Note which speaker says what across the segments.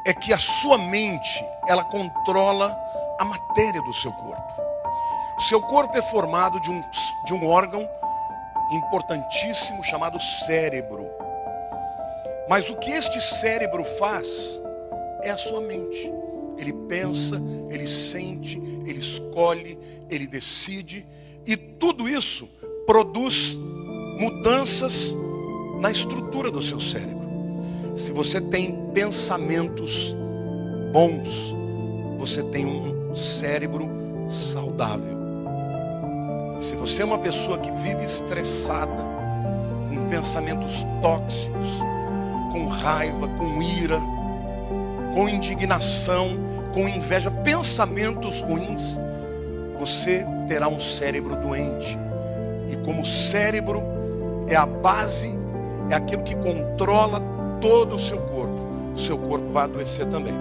Speaker 1: é que a sua mente, ela controla a matéria do seu corpo. O seu corpo é formado de um órgão importantíssimo chamado cérebro. Mas o que este cérebro faz é a sua mente. Ele pensa, ele sente, ele escolhe, ele decide. E tudo isso produz mudanças na estrutura do seu cérebro. Se você tem pensamentos bons, você tem um cérebro saudável. Se você é uma pessoa que vive estressada, com pensamentos tóxicos, com raiva, com ira, com indignação, com inveja, pensamentos ruins, você terá um cérebro doente. E como o cérebro é a base, é aquilo que controla todo o seu corpo vai adoecer também.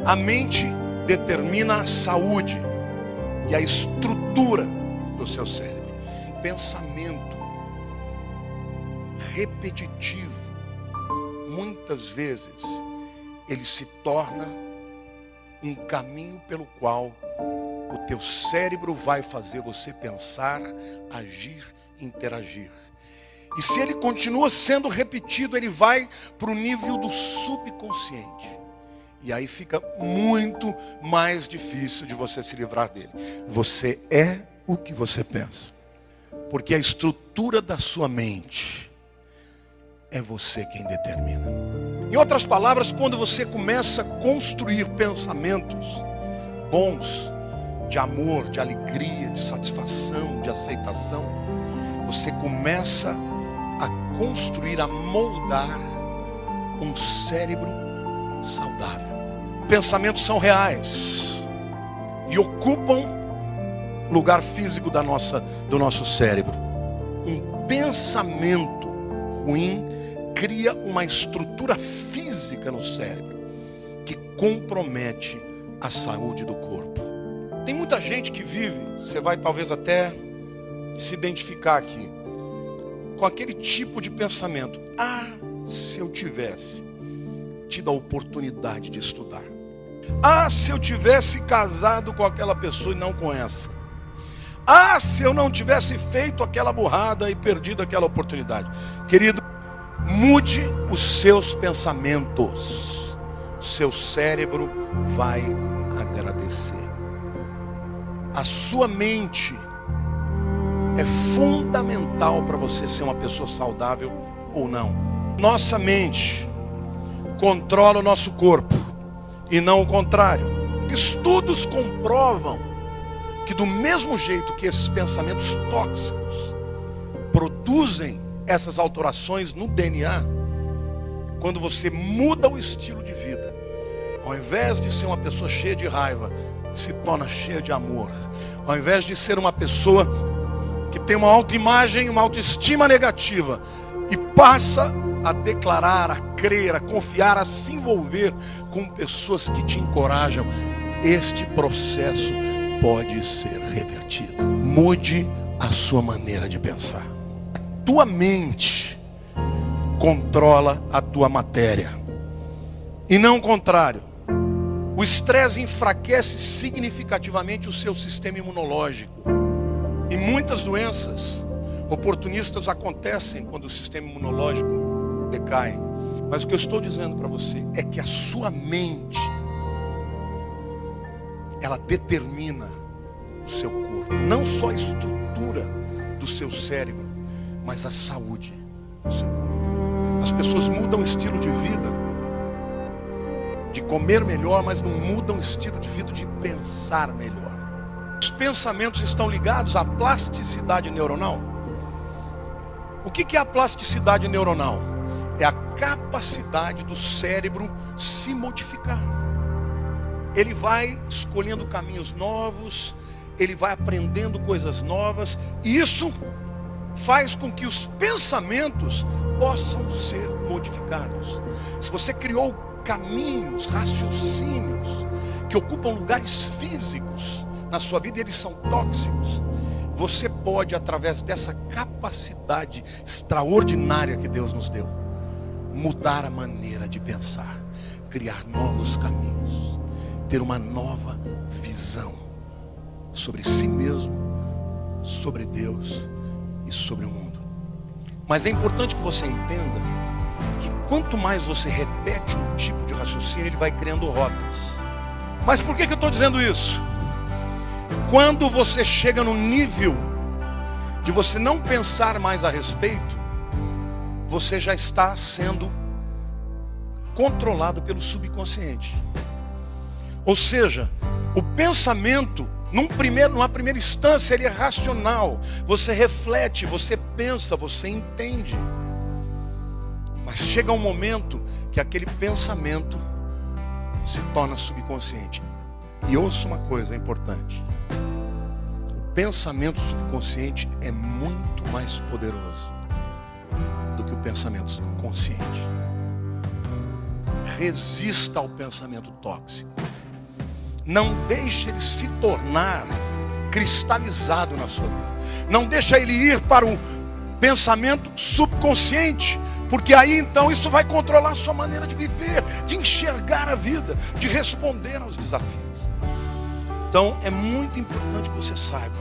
Speaker 1: A mente determina a saúde e a estrutura do seu cérebro. Pensamento repetitivo, muitas vezes, ele se torna um caminho pelo qual o teu cérebro vai fazer você pensar, agir, interagir. E se ele continua sendo repetido, ele vai para o nível do subconsciente. E aí fica muito mais difícil de você se livrar dele. Você é o que você pensa. Porque a estrutura da sua mente é você quem determina. Em outras palavras, quando você começa a construir pensamentos bons, de amor, de alegria, de satisfação, de aceitação, você começa a construir, a moldar um cérebro saudável. Pensamentos são reais e ocupam lugar físico do nosso cérebro. Um pensamento ruim cria uma estrutura física no cérebro que compromete a saúde do corpo. Tem muita gente que vive, você vai talvez até se identificar aqui, com aquele tipo de pensamento: ah, se eu tivesse tido a oportunidade de estudar. Ah, se eu tivesse casado com aquela pessoa e não com essa. Ah, se eu não tivesse feito aquela burrada e perdido aquela oportunidade. Querido, mude os seus pensamentos. O seu cérebro vai agradecer. A sua mente é fundamental para você ser uma pessoa saudável ou não. Nossa mente controla o nosso corpo e não o contrário. Estudos comprovam que do mesmo jeito que esses pensamentos tóxicos produzem essas alterações no DNA, quando você muda o estilo de vida, ao invés de ser uma pessoa cheia de raiva, se torna cheia de amor. Ao invés de ser uma pessoa que tem uma autoimagem, uma autoestima negativa, e passa a declarar, a crer, a confiar, a se envolver com pessoas que te encorajam, este processo pode ser revertido. Mude a sua maneira de pensar. A tua mente controla a tua matéria e não o contrário. O estresse enfraquece significativamente o seu sistema imunológico. E muitas doenças oportunistas acontecem quando o sistema imunológico decai. Mas o que eu estou dizendo para você é que a sua mente, ela determina o seu corpo. Não só a estrutura do seu cérebro, mas a saúde do seu corpo. As pessoas mudam o estilo de vida, de comer melhor, mas não mudam o estilo de vida de pensar melhor. Os pensamentos estão ligados à plasticidade neuronal. O que é a plasticidade neuronal? É a capacidade do cérebro se modificar. Ele vai escolhendo caminhos novos, ele vai aprendendo coisas novas, e isso faz com que os pensamentos possam ser modificados. Se você criou caminhos, raciocínios que ocupam lugares físicos na sua vida, eles são tóxicos, você pode, através dessa capacidade extraordinária que Deus nos deu, mudar a maneira de pensar. criar novos caminhos, ter uma nova visão sobre si mesmo, sobre Deus e sobre o mundo. Mas é importante que você entenda que quanto mais você repete um tipo de raciocínio, ele vai criando rotas. Mas por que eu estou dizendo isso? Quando você chega no nível de você não pensar mais a respeito, você já está sendo controlado pelo subconsciente. Ou seja, o pensamento, numa primeira instância, ele é racional. Você reflete, você pensa, você entende. Mas chega um momento que aquele pensamento se torna subconsciente. E ouça uma coisa importante. O pensamento subconsciente é muito mais poderoso do que o pensamento consciente. Resista ao pensamento tóxico. Não deixe ele se tornar cristalizado na sua vida. Não deixe ele ir para o pensamento subconsciente, porque aí então isso vai controlar a sua maneira de viver, de enxergar a vida, de responder aos desafios. Então é muito importante que você saiba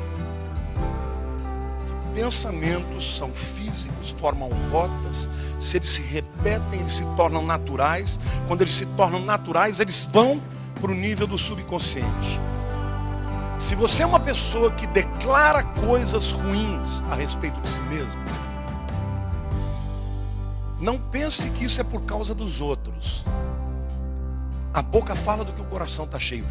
Speaker 1: que pensamentos são físicos, formam rotas. Se eles se repetem, eles se tornam naturais. Quando eles se tornam naturais, eles vão para o nível do subconsciente. Se você é uma pessoa que declara coisas ruins a respeito de si mesmo, não pense que isso é por causa dos outros. A boca fala do que o coração está cheio.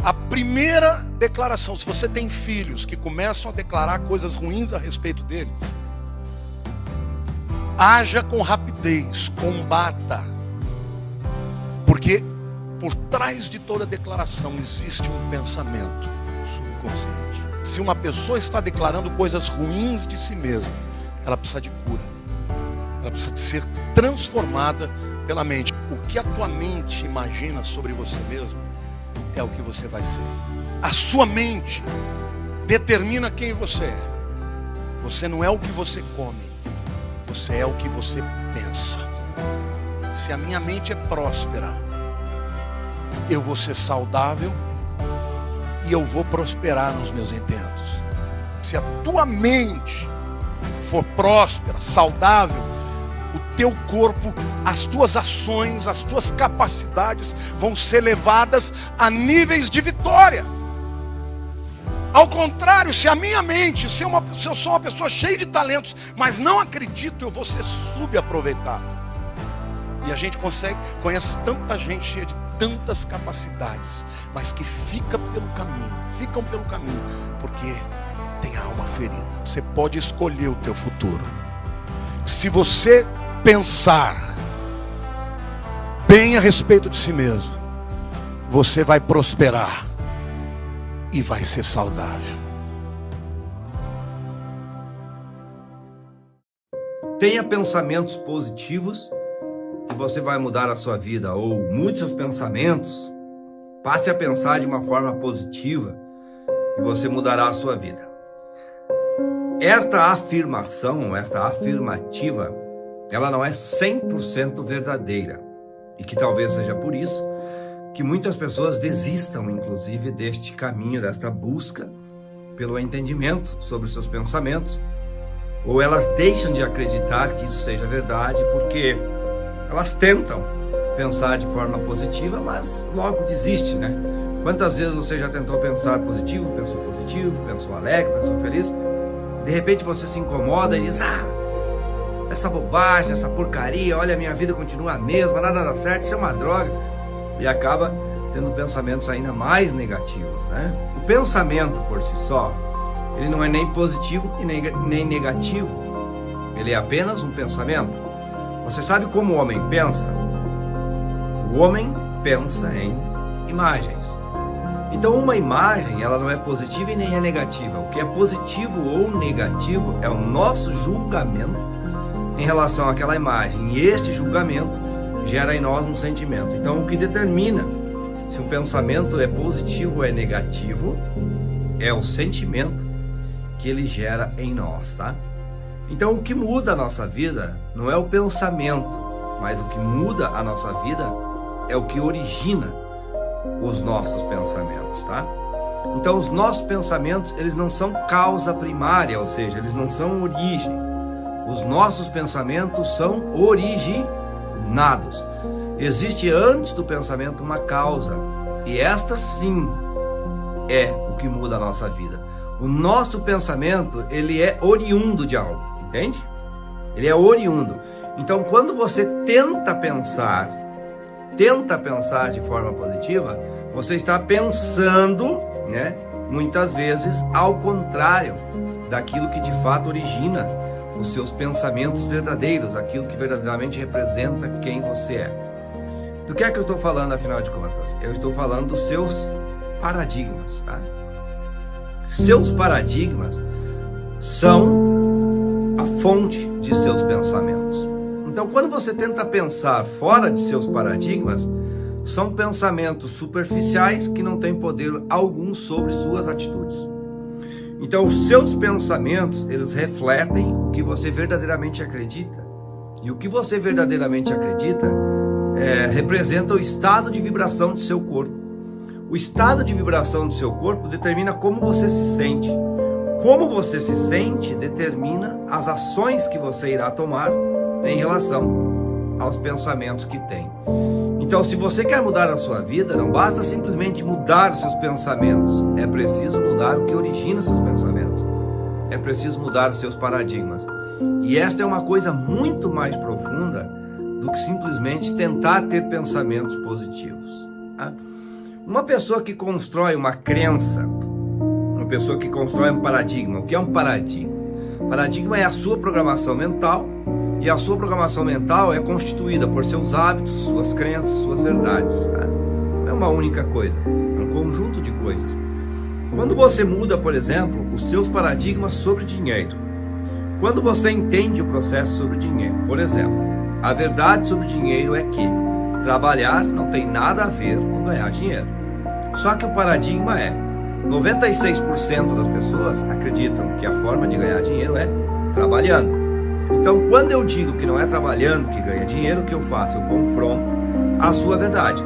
Speaker 1: A primeira declaração, se você tem filhos que começam a declarar coisas ruins a respeito deles, haja com rapidez, combata. Porque por trás de toda declaração existe um pensamento subconsciente. Se uma pessoa está declarando coisas ruins de si mesma, ela precisa de cura. Ela precisa de ser transformada pela mente. O que a tua mente imagina sobre você mesmo é o que você vai ser. A sua mente determina quem você é. Você não é o que você come, você é o que você pensa. Se a minha mente é próspera, eu vou ser saudável e eu vou prosperar nos meus intentos. Se a tua mente for próspera, saudável, o teu corpo, as tuas ações, as tuas capacidades vão ser levadas a níveis de vitória. Ao contrário, se a minha mente, se eu sou uma pessoa cheia de talentos, mas não acredito, eu vou ser subaproveitado. E a gente conhece tanta gente cheia de tantas capacidades, mas que ficam pelo caminho, porque tem a alma ferida. Você pode escolher o teu futuro. Se você pensar bem a respeito de si mesmo, você vai prosperar e vai ser saudável.
Speaker 2: Tenha pensamentos positivos que você vai mudar a sua vida, ou mude seus pensamentos, passe a pensar de uma forma positiva e você mudará a sua vida. Esta afirmação, esta afirmativa, ela não é 100% verdadeira, e que talvez seja por isso que muitas pessoas desistam, inclusive, deste caminho, desta busca pelo entendimento sobre os seus pensamentos, ou elas deixam de acreditar que isso seja verdade, porque elas tentam pensar de forma positiva, mas logo desiste, né? Quantas vezes você já tentou pensar positivo, pensou alegre, pensou feliz? De repente você se incomoda e diz: essa bobagem, essa porcaria, olha, a minha vida continua a mesma, nada dá certo, isso é uma droga. E acaba tendo pensamentos ainda mais negativos, né? O pensamento por si só, ele não é nem positivo e nem negativo. Ele é apenas um pensamento. Você sabe como o homem pensa? O homem pensa em imagens. Então uma imagem, ela não é positiva e nem é negativa. O que é positivo ou negativo é o nosso julgamento em relação àquela imagem. E este julgamento gera em nós um sentimento. Então o que determina se o pensamento é positivo ou é negativo é o sentimento que ele gera em nós, tá? Então o que muda a nossa vida não é o pensamento, mas o que muda a nossa vida é o que origina os nossos pensamentos, tá? Então, os nossos pensamentos, eles não são causa primária, ou seja, eles não são origem. Os nossos pensamentos são originados. Existe antes do pensamento uma causa, e esta sim é o que muda a nossa vida. O nosso pensamento, ele é oriundo de algo, entende? Ele é oriundo. Então, quando você tenta pensar de forma positiva, você está pensando, né, muitas vezes ao contrário daquilo que de fato origina os seus pensamentos verdadeiros, aquilo que verdadeiramente representa quem você é. Do que é que eu estou falando, afinal de contas? Eu estou falando dos seus paradigmas, tá? Seus paradigmas são a fonte de seus pensamentos. Então, quando você tenta pensar fora de seus paradigmas, são pensamentos superficiais que não têm poder algum sobre suas atitudes. Então, os seus pensamentos, eles refletem o que você verdadeiramente acredita. E o que você verdadeiramente acredita representa o estado de vibração de seu corpo. O estado de vibração do seu corpo determina como você se sente. Como você se sente determina as ações que você irá tomar em relação aos pensamentos que tem. Então, se você quer mudar a sua vida, não basta simplesmente mudar seus pensamentos. É preciso mudar o que origina seus pensamentos. É preciso mudar os seus paradigmas. E esta é uma coisa muito mais profunda do que simplesmente tentar ter pensamentos positivos, tá? Uma pessoa que constrói uma crença, uma pessoa que constrói um paradigma. O que é um paradigma? Paradigma é a sua programação mental, e a sua programação mental é constituída por seus hábitos, suas crenças, suas verdades, tá? Não é uma única coisa, é um conjunto de coisas. Quando você muda, por exemplo, os seus paradigmas sobre dinheiro, quando você entende o processo sobre dinheiro, por exemplo, a verdade sobre dinheiro é que trabalhar não tem nada a ver com ganhar dinheiro. Só que o paradigma é 96% das pessoas acreditam que a forma de ganhar dinheiro é trabalhando. Então, quando eu digo que não é trabalhando que ganha dinheiro, o que eu faço? Eu confronto a sua verdade.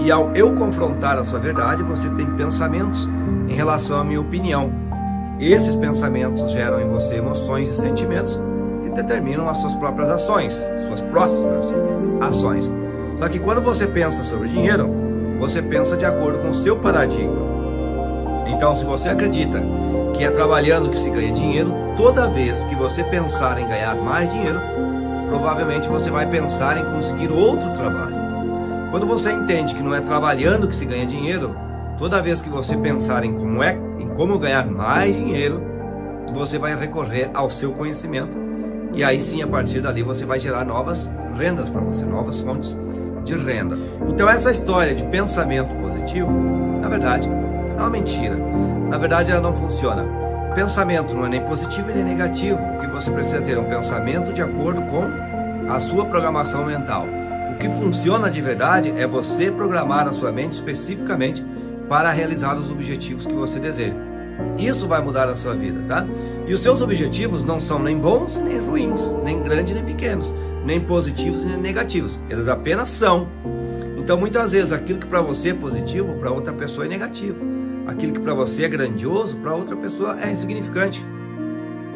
Speaker 2: E ao eu confrontar a sua verdade, você tem pensamentos em relação à minha opinião. Esses pensamentos geram em você emoções e sentimentos que determinam as suas próprias ações, suas próximas ações. Só que quando você pensa sobre dinheiro, você pensa de acordo com o seu paradigma. Então, se você acredita que é trabalhando que se ganha dinheiro, toda vez que você pensar em ganhar mais dinheiro, provavelmente você vai pensar em conseguir outro trabalho. Quando você entende que não é trabalhando que se ganha dinheiro, toda vez que você pensar em como ganhar mais dinheiro, você vai recorrer ao seu conhecimento. E aí sim, a partir dali, você vai gerar novas rendas para você, novas fontes de renda. Então, essa história de pensamento positivo, na verdade, é uma mentira. Na verdade, ela não funciona. Pensamento não é nem positivo nem negativo. O que você precisa ter é um pensamento de acordo com a sua programação mental. O que funciona de verdade é você programar a sua mente especificamente para realizar os objetivos que você deseja. Isso vai mudar a sua vida, tá? E os seus objetivos não são nem bons nem ruins, nem grandes nem pequenos, nem positivos nem negativos. Eles apenas são. Então, muitas vezes, aquilo que para você é positivo, para outra pessoa é negativo. Aquilo que para você é grandioso, para outra pessoa é insignificante.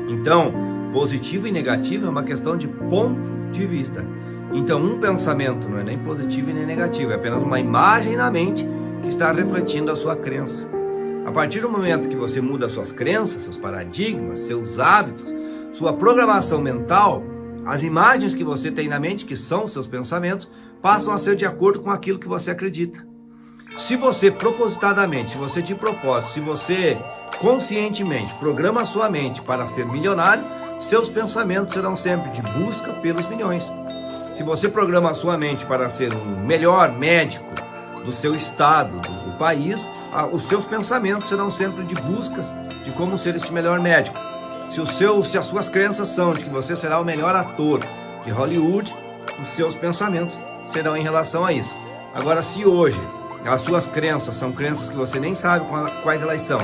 Speaker 2: Então, positivo e negativo é uma questão de ponto de vista. Então, um pensamento não é nem positivo e nem negativo, é apenas uma imagem na mente que está refletindo a sua crença. A partir do momento que você muda suas crenças, seus paradigmas, seus hábitos, sua programação mental, as imagens que você tem na mente, que são os seus pensamentos, passam a ser de acordo com aquilo que você acredita. Se você propositadamente, se você de propósito, se você conscientemente programa a sua mente para ser milionário, seus pensamentos serão sempre de busca pelos milhões. Se você programa a sua mente para ser o melhor médico do seu estado, do país, os seus pensamentos serão sempre de buscas de como ser este melhor médico. Se as suas crenças são de que você será o melhor ator de Hollywood, os seus pensamentos serão em relação a isso. Agora, se hoje as suas crenças são crenças que você nem sabe quais elas são.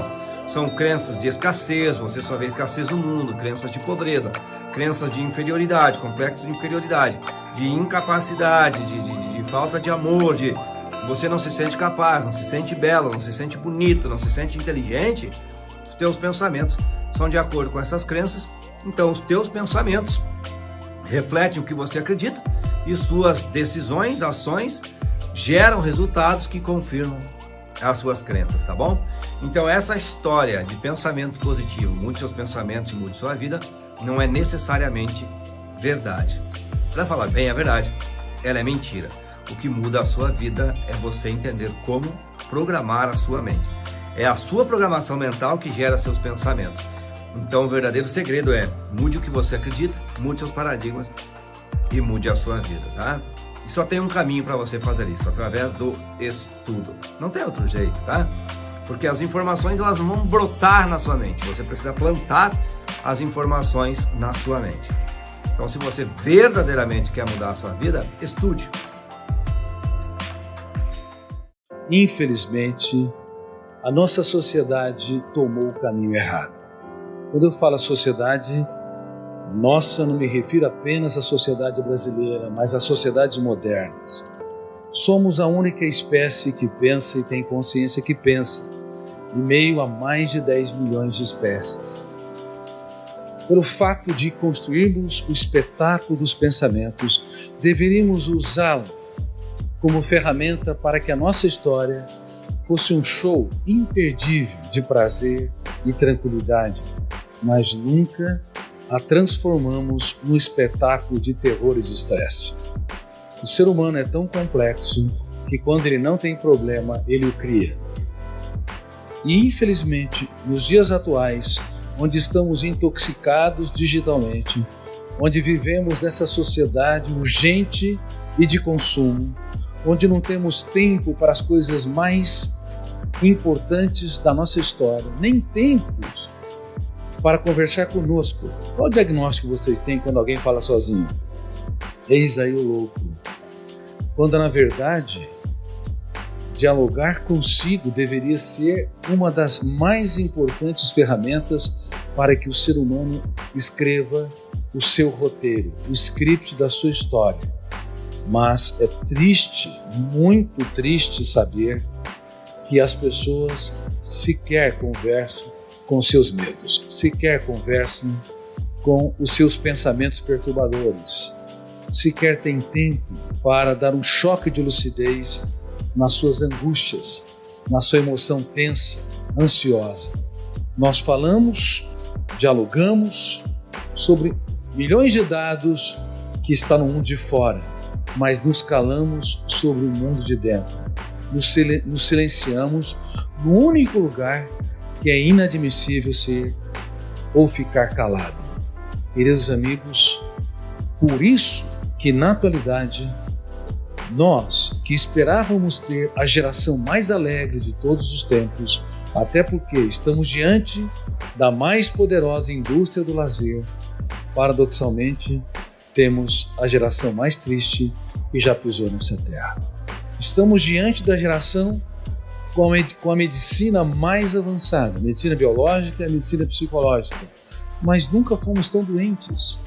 Speaker 2: São crenças de escassez, você só vê escassez no mundo, crenças de pobreza, crenças de inferioridade, complexo de inferioridade. de incapacidade, de falta de amor, de você não se sente capaz, não se sente belo, não se sente bonito, não se sente inteligente, os teus pensamentos são de acordo com essas crenças. Então os teus pensamentos refletem o que você acredita e suas decisões, ações geram resultados que confirmam as suas crenças, tá bom? Então essa história de pensamento positivo, mude seus pensamentos e mude sua vida, não é necessariamente verdade. Para falar bem a verdade, ela é mentira. O que muda a sua vida é você entender como programar a sua mente. É a sua programação mental que gera seus pensamentos. Então o verdadeiro segredo é: mude o que você acredita, mude seus paradigmas e mude a sua vida, tá? E só tem um caminho para você fazer isso, através do estudo. Não tem outro jeito, tá? Porque as informações, elas vão brotar na sua mente. Você precisa plantar as informações na sua mente. Então, se você verdadeiramente quer mudar a sua vida, estude.
Speaker 3: Infelizmente, a nossa sociedade tomou o caminho errado. Quando eu falo sociedade, nossa, não me refiro apenas à sociedade brasileira, mas às sociedades modernas. Somos a única espécie que pensa e tem consciência que pensa, em meio a mais de 10 milhões de espécies. Pelo fato de construirmos o espetáculo dos pensamentos, deveríamos usá-lo como ferramenta para que a nossa história fosse um show imperdível de prazer e tranquilidade, mas nunca a transformamos num espetáculo de terror e de estresse. O ser humano é tão complexo que quando ele não tem problema, ele o cria. E infelizmente, nos dias atuais, onde estamos intoxicados digitalmente, onde vivemos nessa sociedade urgente e de consumo, onde não temos tempo para as coisas mais importantes da nossa história, nem tempos para conversar conosco. Qual diagnóstico vocês têm quando alguém fala sozinho? Eis aí o louco. Quando na verdade, dialogar consigo deveria ser uma das mais importantes ferramentas para que o ser humano escreva o seu roteiro, o script da sua história. Mas é triste, muito triste saber que as pessoas sequer conversam com seus medos, sequer conversam com os seus pensamentos perturbadores, sequer tem tempo para dar um choque de lucidez nas suas angústias, na sua emoção tensa, ansiosa. Nós falamos, dialogamos sobre milhões de dados que estão no mundo de fora, mas nos calamos sobre o mundo de dentro. Nos silenciamos no único lugar que é inadmissível ser ou ficar calado. Queridos amigos, por isso que na atualidade, nós que esperávamos ter a geração mais alegre de todos os tempos, até porque estamos diante da mais poderosa indústria do lazer, paradoxalmente, temos a geração mais triste que já pisou nessa terra. Estamos diante da geração com a medicina mais avançada, a medicina biológica e a medicina psicológica, mas nunca fomos tão doentes.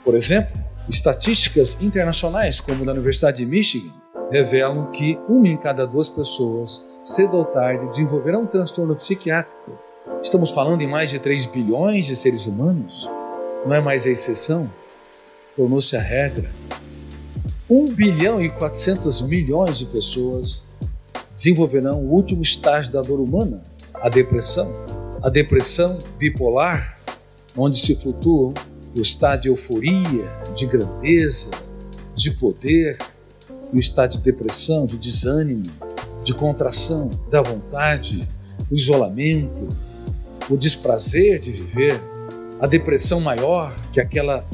Speaker 3: Por exemplo, estatísticas internacionais, como da Universidade de Michigan, revelam que 1 em cada 2 pessoas, cedo ou tarde, desenvolverá um transtorno psiquiátrico. Estamos falando em mais de 3 bilhões de seres humanos. Não é mais a exceção, tornou-se a regra. 1 bilhão e 400 milhões de pessoas desenvolverão o último estágio da dor humana, a depressão. A depressão bipolar, onde se flutuam o estado de euforia, de grandeza, de poder, e o estado de depressão, de desânimo, de contração da vontade, o isolamento, o desprazer de viver, a depressão maior, que é aquela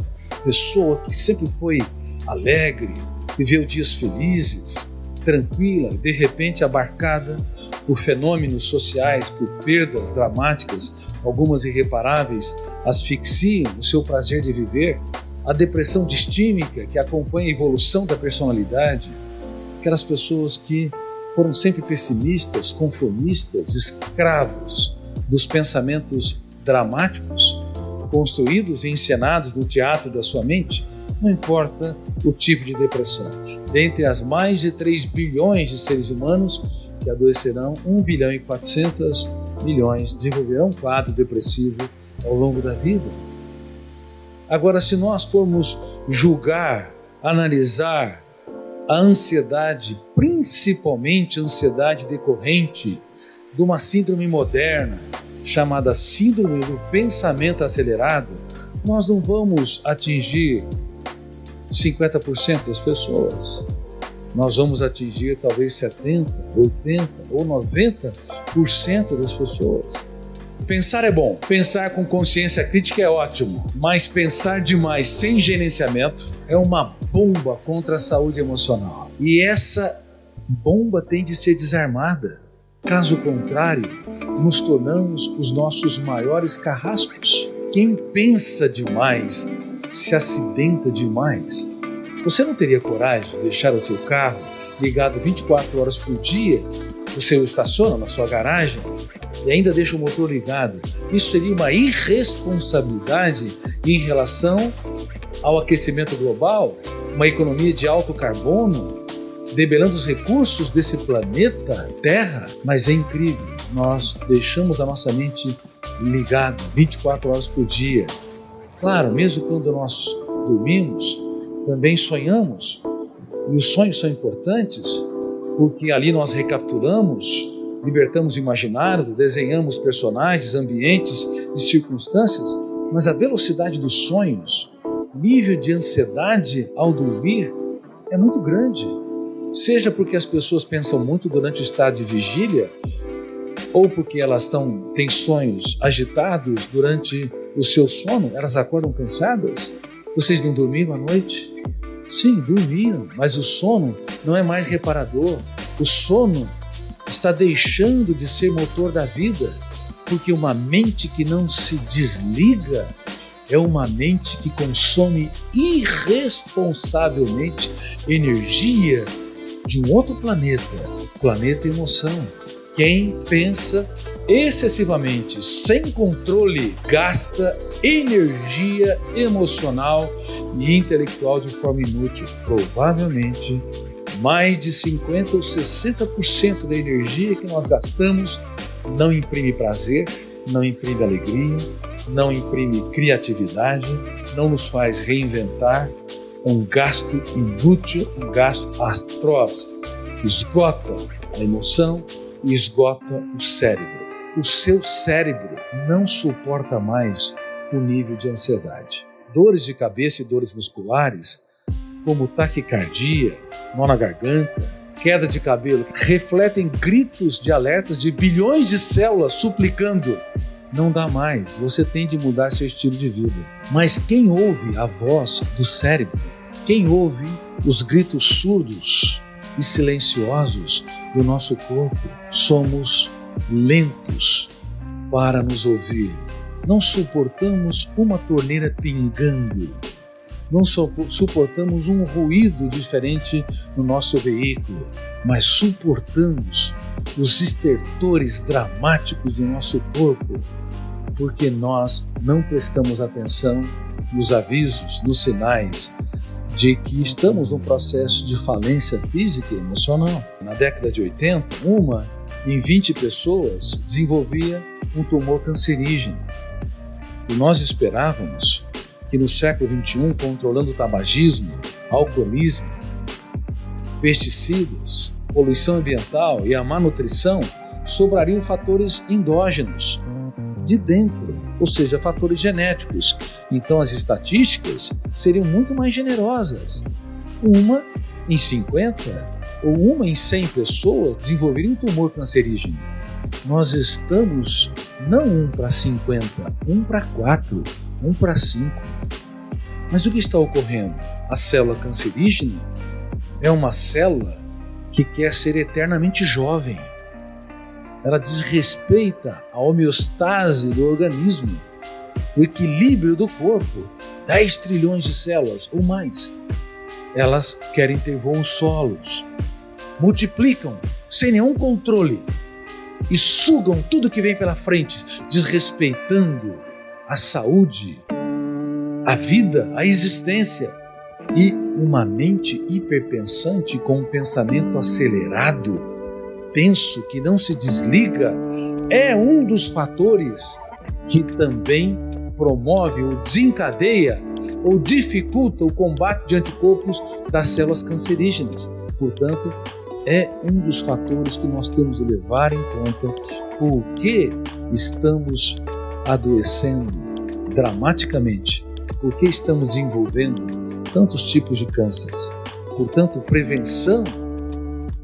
Speaker 3: pessoa que sempre foi alegre, viveu dias felizes, tranquila, de repente abarcada por fenômenos sociais, por perdas dramáticas, algumas irreparáveis, asfixiam o seu prazer de viver, a depressão distímica que acompanha a evolução da personalidade, aquelas pessoas que foram sempre pessimistas, conformistas, escravos dos pensamentos dramáticos, construídos e encenados no teatro da sua mente. Não importa o tipo de depressão. Dentre as mais de 3 bilhões de seres humanos que adoecerão, 1 bilhão e 400 milhões desenvolverão um quadro depressivo ao longo da vida. Agora, se nós formos julgar, analisar a ansiedade, principalmente a ansiedade decorrente de uma síndrome moderna, chamada síndrome do pensamento acelerado, nós não vamos atingir 50% das pessoas. Nós vamos atingir talvez 70%, 80% ou 90% das pessoas. Pensar é bom, pensar com consciência crítica é ótimo, mas pensar demais sem gerenciamento é uma bomba contra a saúde emocional. E essa bomba tem de ser desarmada. Caso contrário, nos tornamos os nossos maiores carrascos. Quem pensa demais se acidenta demais. Você não teria coragem de deixar o seu carro ligado 24 horas por dia? Você o estaciona na sua garagem e ainda deixa o motor ligado. Isso seria uma irresponsabilidade em relação ao aquecimento global, uma economia de alto carbono, debelando os recursos desse planeta Terra. Mas é incrível, nós deixamos a nossa mente ligada 24 horas por dia. Claro, mesmo quando nós dormimos, também sonhamos, e os sonhos são importantes, porque ali nós recapturamos, libertamos o imaginário, desenhamos personagens, ambientes e circunstâncias, mas a velocidade dos sonhos, nível de ansiedade ao dormir é muito grande. Seja porque as pessoas pensam muito durante o estado de vigília, ou porque elas têm sonhos agitados durante o seu sono, elas acordam cansadas. Vocês não dormiram à noite? Sim, dormiram, mas o sono não é mais reparador. O sono está deixando de ser motor da vida, porque uma mente que não se desliga é uma mente que consome irresponsavelmente energia de um outro planeta, planeta emoção. Quem pensa excessivamente, sem controle, gasta energia emocional e intelectual de forma inútil. Provavelmente, mais de 50% ou 60% da energia que nós gastamos não imprime prazer, não imprime alegria, não imprime criatividade, não nos faz reinventar. Um gasto inútil, um gasto atroz, que esgota a emoção e esgota o cérebro. O seu cérebro não suporta mais o nível de ansiedade. Dores de cabeça e dores musculares, como taquicardia, nó na garganta, queda de cabelo, refletem gritos de alertas de bilhões de células suplicando: não dá mais, você tem de mudar seu estilo de vida. Mas quem ouve a voz do cérebro, quem ouve os gritos surdos e silenciosos do nosso corpo, somos lentos para nos ouvir. Não suportamos uma torneira pingando, não suportamos um ruído diferente no nosso veículo, mas suportamos os estertores dramáticos do nosso corpo, porque nós não prestamos atenção nos avisos, nos sinais de que estamos num processo de falência física e emocional. Na década de 80, uma em 20 pessoas desenvolvia um tumor cancerígeno. E nós esperávamos que no século XXI, controlando o tabagismo, alcoolismo, pesticidas, poluição ambiental e a má nutrição, sobrariam fatores endógenos, de dentro, ou seja, fatores genéticos. Então as estatísticas seriam muito mais generosas. Uma em 50 ou uma em 100 pessoas desenvolverem um tumor cancerígeno. Nós estamos não 1 para 50, 1 para 4, 1 para 5. Mas o que está ocorrendo? A célula cancerígena é uma célula que quer ser eternamente jovem. Ela desrespeita a homeostase do organismo, o equilíbrio do corpo. 10 trilhões de células ou mais. Elas querem ter voos solos, multiplicam sem nenhum controle e sugam tudo que vem pela frente, desrespeitando a saúde, a vida, a existência. E uma mente hiperpensante com um pensamento acelerado, tenso, que não se desliga, é um dos fatores que também promove ou desencadeia ou dificulta o combate de anticorpos das células cancerígenas. Portanto, é um dos fatores que nós temos de levar em conta porque estamos adoecendo dramaticamente, porque estamos desenvolvendo tantos tipos de cânceres. Portanto, prevenção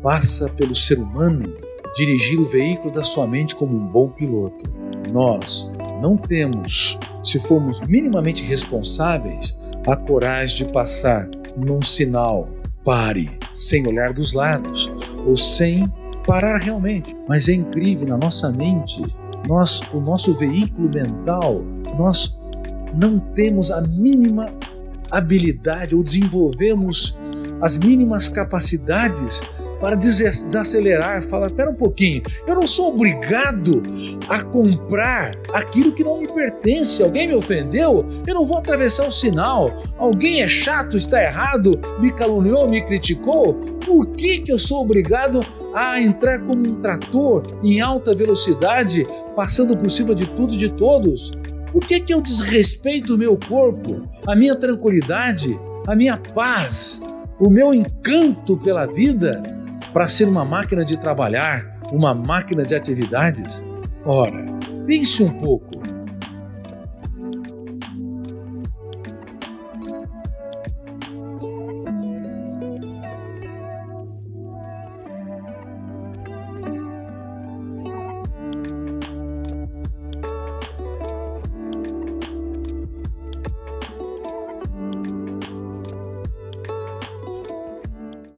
Speaker 3: passa pelo ser humano dirigir o veículo da sua mente como um bom piloto. Nós não temos, se formos minimamente responsáveis, a coragem de passar num sinal pare, sem olhar dos lados, ou sem parar realmente. Mas é incrível, na nossa mente, o nosso veículo mental, nós não temos a mínima habilidade ou desenvolvemos as mínimas capacidades para desacelerar, falar, espera um pouquinho, eu não sou obrigado a comprar aquilo que não me pertence. Alguém me ofendeu, eu não vou atravessar o sinal. Alguém é chato, está errado, me caluniou, me criticou. Por que eu sou obrigado a entrar como um trator em alta velocidade, passando por cima de tudo e de todos? Por que eu desrespeito o meu corpo, a minha tranquilidade, a minha paz, o meu encanto pela vida, para ser uma máquina de trabalhar, uma máquina de atividades? Ora, pense um pouco.